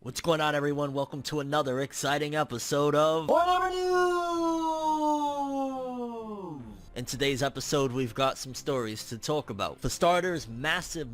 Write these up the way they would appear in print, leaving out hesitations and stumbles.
What's going on, everyone? Welcome to another exciting episode of ForneverWorld! In today's episode, we've got some stories to talk about. For starters, massive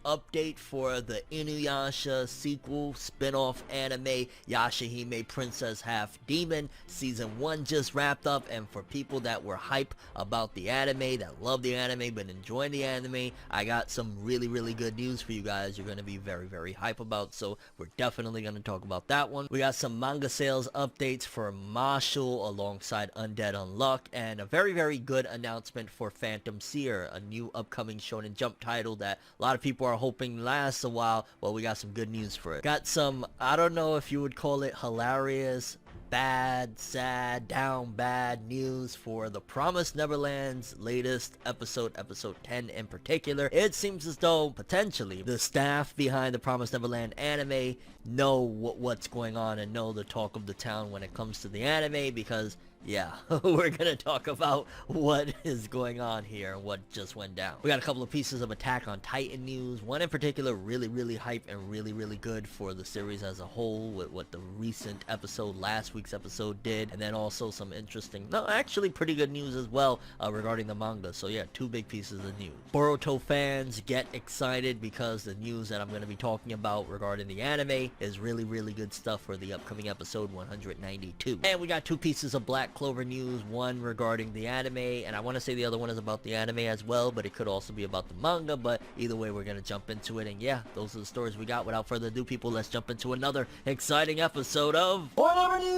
update for the Inuyasha sequel spin-off anime Yashahime Princess Half Demon. Season 1 just wrapped up, and for people that were hype about the anime, that love the anime, been enjoying the anime, I got some really good news for you guys you're going to be very hype about, so we're definitely going to talk about that one. We got some manga sales updates for Mashle alongside Undead, Unluck, and a very good announcement for Phantom Seer, a new upcoming Shonen Jump title that a lot of people are hoping lasts a while. Well, we got some good news for it. Got some, I don't know if you would call it hilarious, bad, sad, down bad news for the Promised Neverland's latest episode 10 in particular. It seems as though potentially the staff behind the Promised Neverland anime know what's going on and know the talk of the town when it comes to the anime, because yeah, we're gonna talk about what is going on here and what just went down. We got a couple of pieces of Attack on Titan news. One in particular really hype and really good for the series as a whole, with what the recent episode, last week's episode, did. And then also some interesting, no, actually pretty good news as well regarding the manga. So yeah, two big pieces of news. Boruto fans, get excited because the news that I'm going to be talking about regarding the anime is really good stuff for the upcoming episode 192. And we got two pieces of Black Clover news, one regarding the anime, and I want to say the other one is about the anime as well, but it could also be about the manga. But either way, we're going to jump into it, and yeah, those are the stories we got. Without further ado, people, let's jump into another exciting episode of Whatever News!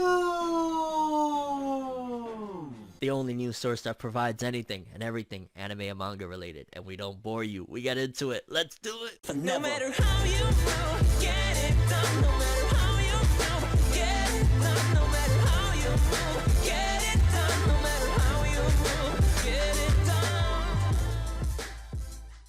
The only news source that provides anything and everything anime and manga related, and we don't bore you. We get into it. Let's do it! No matter how you will, get it done. No matter how you will, get it done. No matter how you will, get it done. No matter how you will, get it done.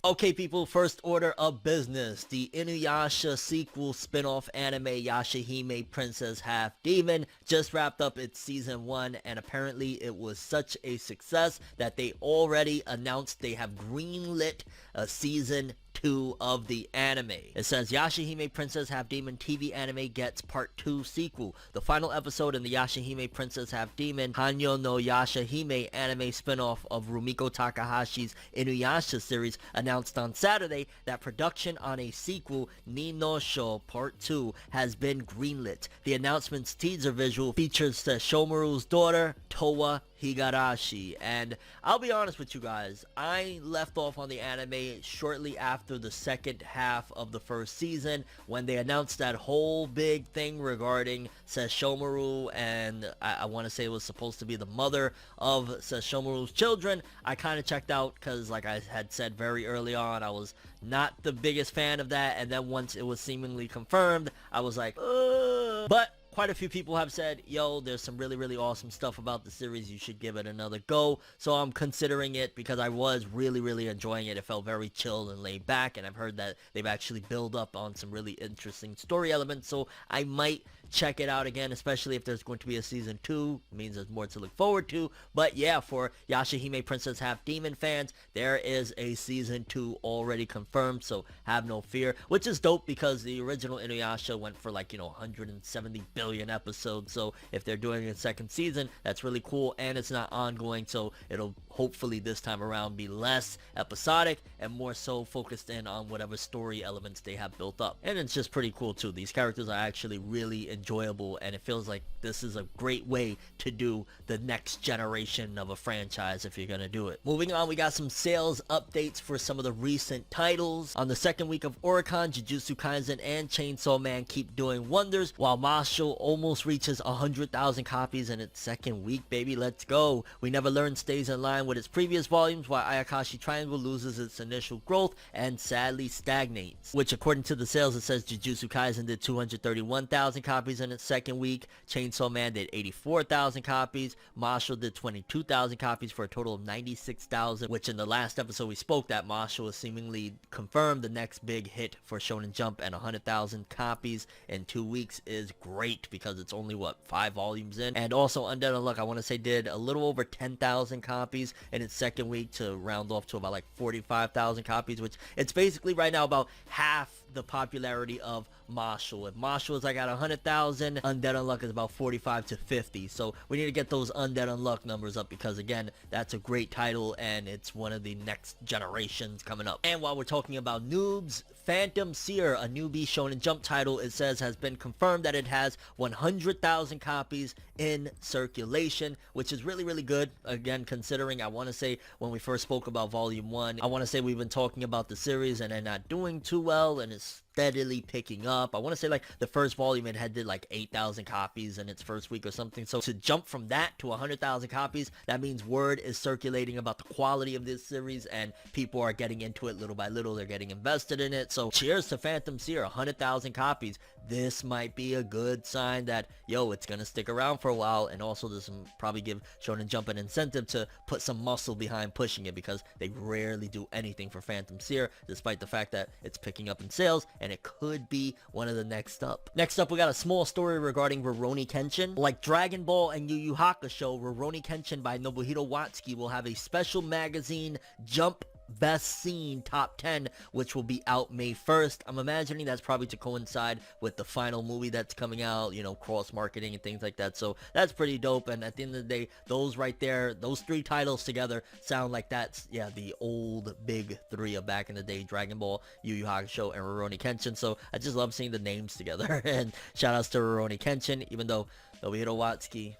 Okay, people, first order of business. The Inuyasha sequel spin-off anime Yashahime Princess Half Demon just wrapped up its season 1, and apparently it was such a success that they already announced they have greenlit a season 2 of the anime. It says Yashahime Princess Half Demon TV anime gets part 2 sequel. The final episode in the Yashahime Princess Half Demon Hanyo no Yashahime anime spin-off of Rumiko Takahashi's Inuyasha series announced on Saturday that production on a sequel, Ni no Sho Part 2, has been greenlit. The announcement's teaser visual features Sesshomaru's daughter, Towa Higarashi, and I'll be honest with you guys, I left off on the anime shortly after the second half of the first season when they announced that whole big thing regarding Sesshomaru, and I want to say it was supposed to be the mother of Sesshomaru's children. I kind of checked out because, like I had said very early on, I was not the biggest fan of that, and then once it was seemingly confirmed, I was like, ugh. But quite a few people have said, yo, there's some really awesome stuff about the series, you should give it another go. So I'm considering it because I was really enjoying it. It felt very chill and laid back, and I've heard that they've actually built up on some really interesting story elements, so I might check it out again, especially if there's going to be a season 2. It means there's more to look forward to. But yeah, for Yashahime Princess Half Demon fans, there is a season 2 already confirmed, so have no fear, which is dope because the original Inuyasha went for, like, 170 billion episodes. So if they're doing a second season, that's really cool, and it's not ongoing, so it'll hopefully this time around be less episodic and more so focused in on whatever story elements they have built up. And it's just pretty cool too. These characters are actually really enjoyable, and it feels like this is a great way to do the next generation of a franchise if you're gonna do it. Moving on, we got some sales updates for some of the recent titles. On the second week of Oricon, Jujutsu Kaisen and Chainsaw Man keep doing wonders, while Mashle almost reaches 100,000 copies in its second week, baby. Let's go. We Never Learn stays in line with its previous volumes, while Ayakashi Triangle loses its initial growth and sadly stagnates. Which, according to the sales, it says Jujutsu Kaisen did 231,000 copies in its second week, Chainsaw Man did 84,000 copies, Mashle did 22,000 copies for a total of 96,000, which in the last episode we spoke that Mashle is seemingly confirmed the next big hit for Shonen Jump, and 100,000 copies in 2 weeks is great because it's only, what, 5 volumes in. And also Undead, Unluck, I want to say, did a little over 10,000 copies in its second week to round off to about like 45,000 copies, which it's basically right now about half the popularity of Mashle. If Mashle is like at 100,000, Undead Unluck is about 45 to 50. So we need to get those Undead Unluck numbers up because again, that's a great title and it's one of the next generations coming up. And while we're talking about noobs, Phantom Seer, a newbie Shonen Jump title, it says has been confirmed that it has 100,000 copies in circulation, which is really, really good. Again, considering I want to say when we first spoke about Volume 1, I want to say we've been talking about the series and they're not doing too well and it's steadily picking up. I want to say like the first volume it had did like 8,000 copies in its first week or something. So to jump from that to 100,000 copies, that means word is circulating about the quality of this series and people are getting into it little by little. They're getting invested in it. So cheers to Phantom Seer, 100,000 copies. This might be a good sign that, yo, it's going to stick around for a while. And also this will probably give Shonen Jump an incentive to put some muscle behind pushing it because they rarely do anything for Phantom Seer, despite the fact that it's picking up in sales and it could be one of the next up. Next up, we got a small story regarding Rurouni Kenshin. Like Dragon Ball and Yu Yu Hakusho, Rurouni Kenshin by Nobuhiro Watsuki will have a special magazine Jump Best Scene Top 10, which will be out May 1st. I'm imagining that's probably to coincide with the final movie that's coming out, you know, cross marketing and things like that. So that's pretty dope. And at the end of the day, those right there, those three titles together sound like that's, yeah, the old big three of back in the day: Dragon Ball, Yu Yu Hakusho, and Rurouni Kenshin. So I just love seeing the names together. And shout outs to Rurouni Kenshin, even though Nobuhiro Watsuki,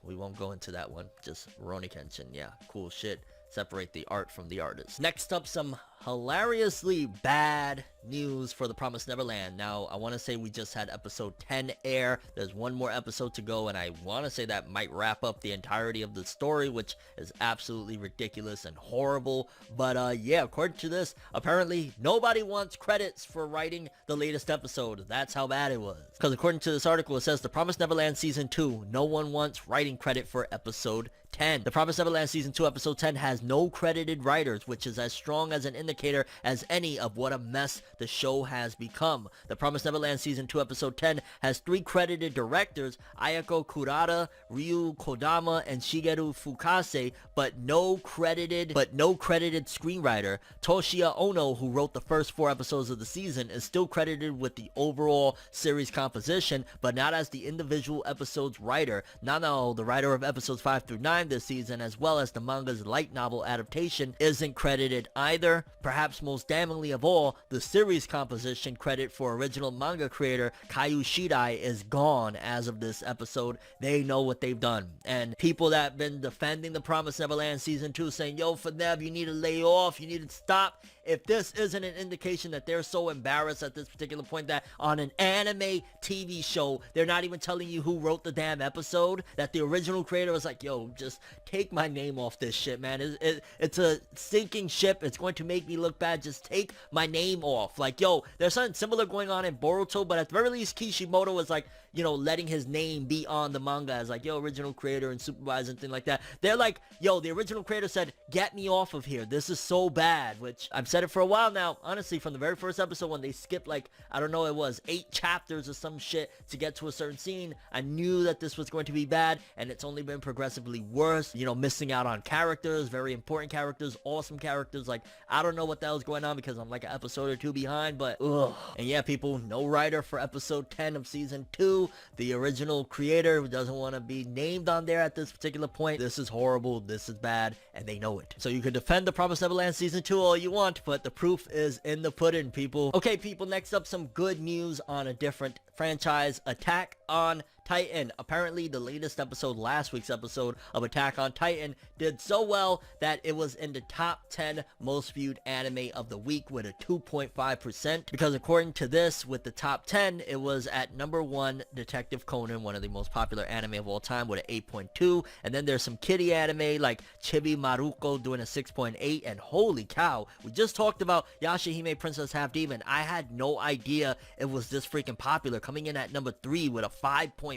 we won't go into that one. Just Rurouni Kenshin, yeah, cool shit. Separate the art from the artist. Next up, some hilariously bad news for The Promised Neverland. Now, I want to say we just had episode 10 air. There's one more episode to go, and I want to say that might wrap up the entirety of the story, which is absolutely ridiculous and horrible. But yeah, according to this, apparently nobody wants credits for writing the latest episode. That's how bad it was. Because according to this article, it says The Promised Neverland Season 2, no one wants writing credit for episode 10. The Promised Neverland Season 2 Episode 10 has no credited writers, which is as strong as an indicator as any of what a mess the show has become. The Promised Neverland Season 2 Episode 10 has 3 credited directors, Ayako Kurata, Ryu Kodama, and Shigeru Fukase, but no credited screenwriter. Toshiya Ono, who wrote the first 4 episodes of the season, is still credited with the overall series composition, but not as the individual episodes writer. Nanao, the writer of episodes 5 through 9 this season, as well as the manga's light novel adaptation, isn't credited either. Perhaps most damningly of all, the series composition credit for original manga creator Kaiju Shidai is gone as of this episode. They know what they've done. And people that have been defending The Promised Neverland Season 2 saying, yo, ForneverWorld, you need to lay off, you need to stop. If this isn't an indication that they're so embarrassed at this particular point that on an anime TV show, they're not even telling you who wrote the damn episode, that the original creator was like, yo, just take my name off this shit, man. It's a sinking ship. It's going to make me look bad. Just take my name off. Like, yo, there's something similar going on in Boruto, but at the very least, Kishimoto was like, you know, letting his name be on the manga as like, yo, original creator and supervisor and thing like that. They're like, yo, the original creator said, get me off of here. This is so bad, which I've said it for a while now. Honestly, from the very first episode when they skipped like, I don't know, it was 8 chapters or some shit to get to a certain scene, I knew that this was going to be bad, and it's only been progressively worse. You know, missing out on characters, very important characters, awesome characters. Like, I don't know what the hell's going on because I'm like an episode or 2 behind, but ugh. And yeah, people, no writer for episode 10 of season 2. The original creator who doesn't want to be named on there at this particular point. This is horrible. This is bad, and they know it. So you can defend The Promised Neverland Season 2 all you want, but the proof is in the pudding, people. Okay, people, next up, some good news on a different franchise, Attack on Titan. Apparently, the latest episode, last week's episode of Attack on Titan, did so well that it was in the top 10 most viewed anime of the week with a 2.5%. Because according to this, with the top 10, it was at number 1, Detective Conan, one of the most popular anime of all time, with an 8.2. And then there's some kiddie anime like Chibi Maruko doing a 6.8. And holy cow, we just talked about Yashahime Princess Half Demon. I had no idea it was this freaking popular, coming in at number 3 with a 5.5.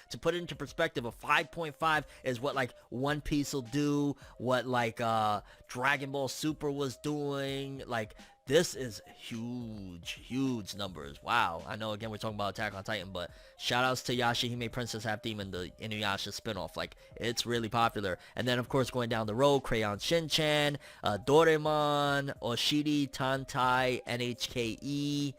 To put it into perspective, a 5.5 is what like One Piece will do, what like Dragon Ball Super was doing, like This is huge numbers. Wow. I know, again, we're talking about Attack on Titan, but shout outs to Yashahime Princess Half Demon, the Inuyasha spinoff. Like, it's really popular. And then, of course, going down the road, Crayon Shin-chan, Doraemon, Oshiri Tantai, NHKE,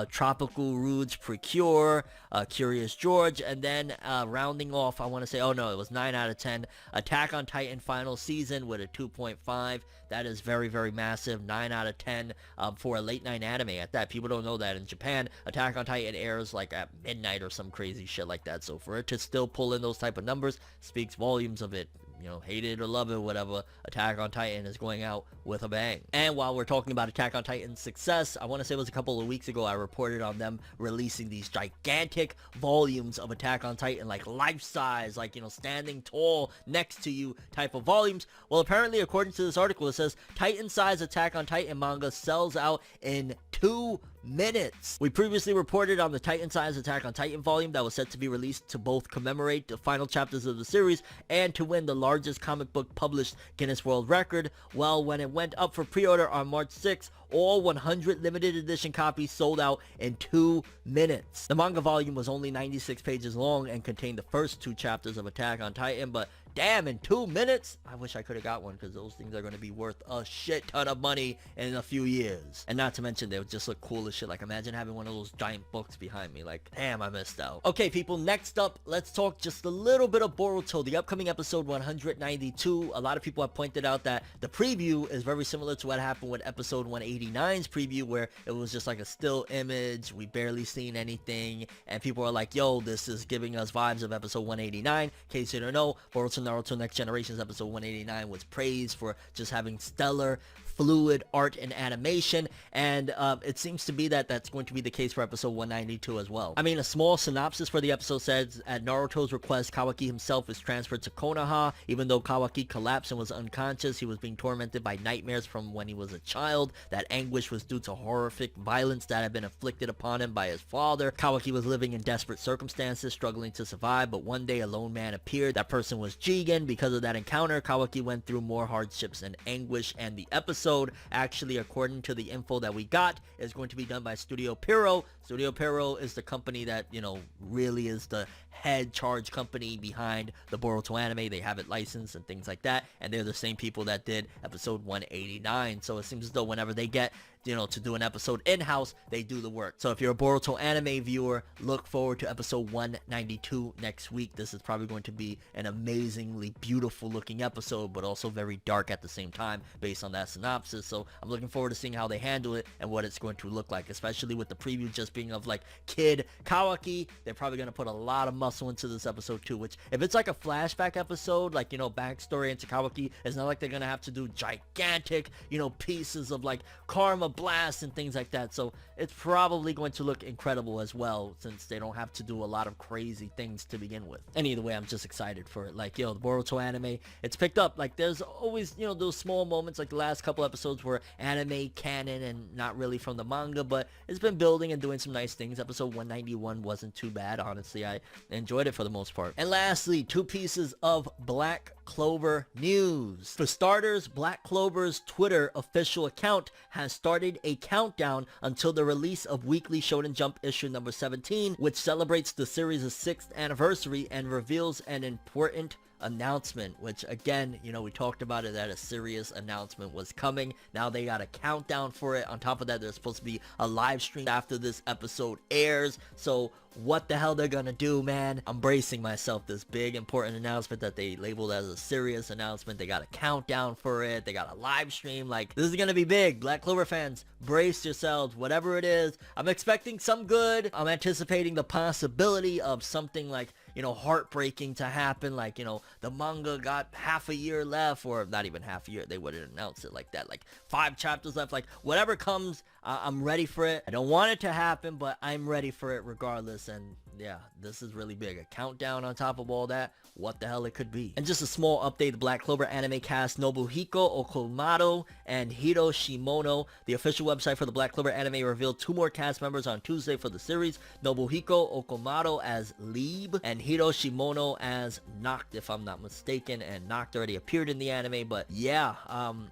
Tropical Rouge Precure, Curious George, and then rounding off, I want to say, oh no, it was 9 out of 10, Attack on Titan final season with a 2.5. That is very massive. 9 out of 10 for a late night anime at that. People don't know that in Japan, Attack on Titan airs like at midnight or some crazy shit like that. So for it to still pull in those type of numbers speaks volumes of it. You know, hate it or love it, whatever, Attack on Titan is going out with a bang. And while we're talking about Attack on Titan's success, I want to say it was a couple of weeks ago I reported on them releasing these gigantic volumes of Attack on Titan, like life-size, like, you know, standing tall next to you type of volumes. Well, apparently, according to this article, it says Titan-size Attack on Titan manga sells out in 2 minutes. We previously reported on the Titan-size Attack on Titan volume that was set to be released to both commemorate the final chapters of the series and to win the largest comic book published Guinness World Record. Well, when it went up for pre-order on March 6th, all 100 limited edition copies sold out in 2 minutes. The manga volume was only 96 pages long and contained the first 2 chapters of Attack on Titan, but damn, in 2 minutes? I wish I could have got one, because those things are going to be worth a shit ton of money in a few years. And not to mention, they would just look cool as shit. Like, imagine having one of those giant books behind me. Like, damn, I missed out. Okay, people, next up, let's talk just a little bit of Boruto, the upcoming episode 192. A lot of people have pointed out that the preview is very similar to what happened with episode 189's preview, where it was just like a still image. We barely seen anything. And people are like, yo, this is giving us vibes of episode 189. In case you don't know, Boruto Naruto Next Generation's episode 189 was praised for just having stellar fluid art and animation, and it seems to be that that's going to be the case for episode 192 as well. I mean, a small synopsis for the episode says, at Naruto's request, Kawaki himself is transferred to Konoha. Even though Kawaki collapsed and was unconscious, he was being tormented by nightmares from when he was a child. That anguish was due to horrific violence that had been inflicted upon him by his father. Kawaki was living in desperate circumstances, struggling to survive, but one day a lone man appeared. That person was Jigen. Because of that encounter, Kawaki went through more hardships and anguish, and the episode, actually, according to the info that we got, is going to be done by Studio Pierrot. Studio Pierrot is the company that, you know, really is the head charge company behind the Boruto anime. They have it licensed and things like that, and they're the same people that did episode 189. So it seems as though whenever they get, you know, to do an episode in-house, they do the work. So if you're a Boruto anime viewer, look forward to episode 192 next week. This is probably going to be an amazingly beautiful looking episode, but also very dark at the same time based on that synopsis. So I'm looking forward to seeing how they handle it and what it's going to look like, especially with the preview just being of like kid Kawaki. They're probably going to put a lot of muscle into this episode too, which if it's like a flashback episode, like, you know, backstory into Kawaki, it's not like they're going to have to do gigantic, you know, pieces of like karma blast and things like that. So it's probably going to look incredible as well, since they don't have to do a lot of crazy things to begin with. And either way, I'm just excited for it. Like, yo, the Boruto anime, it's picked up. Like, there's always, you know, those small moments like the last couple episodes where anime canon and not really from the manga, but it's been building and doing some nice things. Episode 191 wasn't too bad, honestly. I enjoyed it for the most part. And lastly, 2 pieces of Black Clover news. For starters, Black Clover's Twitter official account has started a countdown until the release of Weekly Shonen Jump issue number 17, which celebrates the series' 6th anniversary and reveals an important announcement, which again, you know, we talked about it, that a serious announcement was coming. Now they got a countdown for it. On top of that, there's supposed to be a live stream after this episode airs. So what the hell they're gonna do, man? I'm bracing myself. This big important announcement that they labeled as a serious announcement. They got a countdown for it. They got a live stream. Like, this is gonna be big. Black Clover fans, brace yourselves. Whatever it is, I'm expecting some good. I'm anticipating the possibility of something like, you know, heartbreaking to happen. Like, you know, the manga got half a year left, or not even half a year. They wouldn't announce it like that. Like 5 chapters left. Like, whatever comes, I'm ready for it. I don't want it to happen, but I'm ready for it regardless. And yeah, this is really big. A countdown on top of all that. What the hell it could be. And just a small update, the Black Clover anime cast Nobuhiko Okamoto and Hiro Shimono. The official website for the Black Clover anime revealed 2 more cast members on Tuesday for the series. Nobuhiko Okamoto as Leeb and Hiro Shimono as Noct, if I'm not mistaken. And Noct already appeared in the anime, but yeah,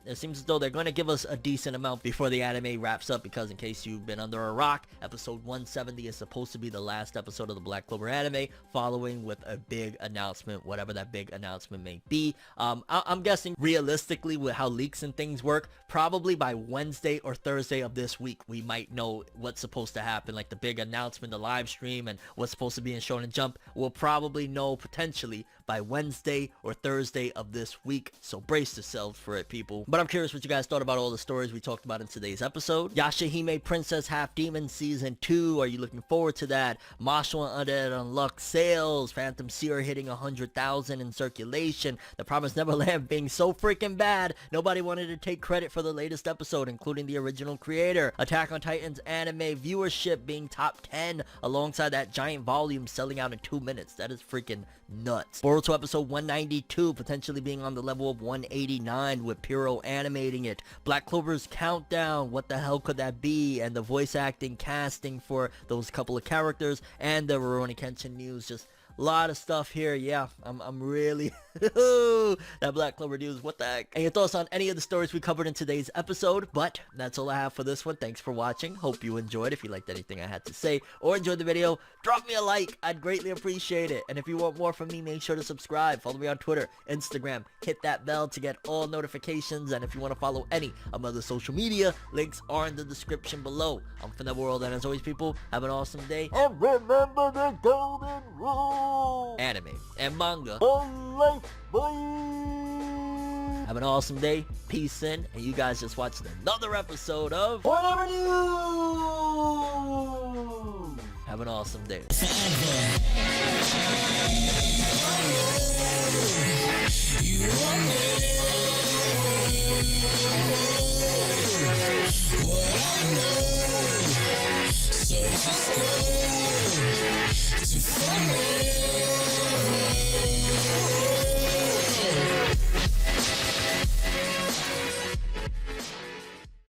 it seems as though they're going to give us a decent amount before the anime wraps up, because in case you've been under a rock, episode 170 is supposed to be the last episode of the Black Clover anime, following with a big announcement, whatever that big announcement may be. I'm guessing realistically with how leaks and things work, probably by Wednesday or Thursday of this week we might know what's supposed to happen, like the big announcement, the live stream, and what's supposed to be in Shonen Jump. We'll probably know potentially by Wednesday or Thursday of this week, so brace yourselves for it, people. But I'm curious what you guys thought about all the stories we talked about in today's episode. Yashahime Princess Half Demon Season 2, are you looking forward to that? Mashle and Undead Unluck sales, Phantom Seer hitting 100,000 in circulation, The Promised Neverland being so freaking bad nobody wanted to take credit for the latest episode, including the original creator, Attack on Titan's anime viewership being top 10 alongside that giant volume selling out in 2 minutes. That is freaking nuts. Boruto episode 192 potentially being on the level of 189 with Piro animating it. Black Clover's countdown, what the hell could that be? And the voice acting casting for those couple of characters, and the Rurouni Kenshin news. Just a lot of stuff here. Yeah, I'm really that Black Clover news, what the heck. And your thoughts on any of the stories we covered in today's episode. But that's all I have for this one. Thanks for watching. Hope you enjoyed. If you liked anything I had to say or enjoyed the video, drop me a like. I'd greatly appreciate it. And if you want more from me, make sure to subscribe. Follow me on Twitter, Instagram. Hit that bell to get all notifications. And if you want to follow any of my other social media, links are in the description below. I'm ForneverWorld, and as always, people, have an awesome day. And remember the golden rule: anime and manga for life. Bye. Have an awesome day. Peace in. And you guys just watched another episode of Whatever News. Have an awesome day. You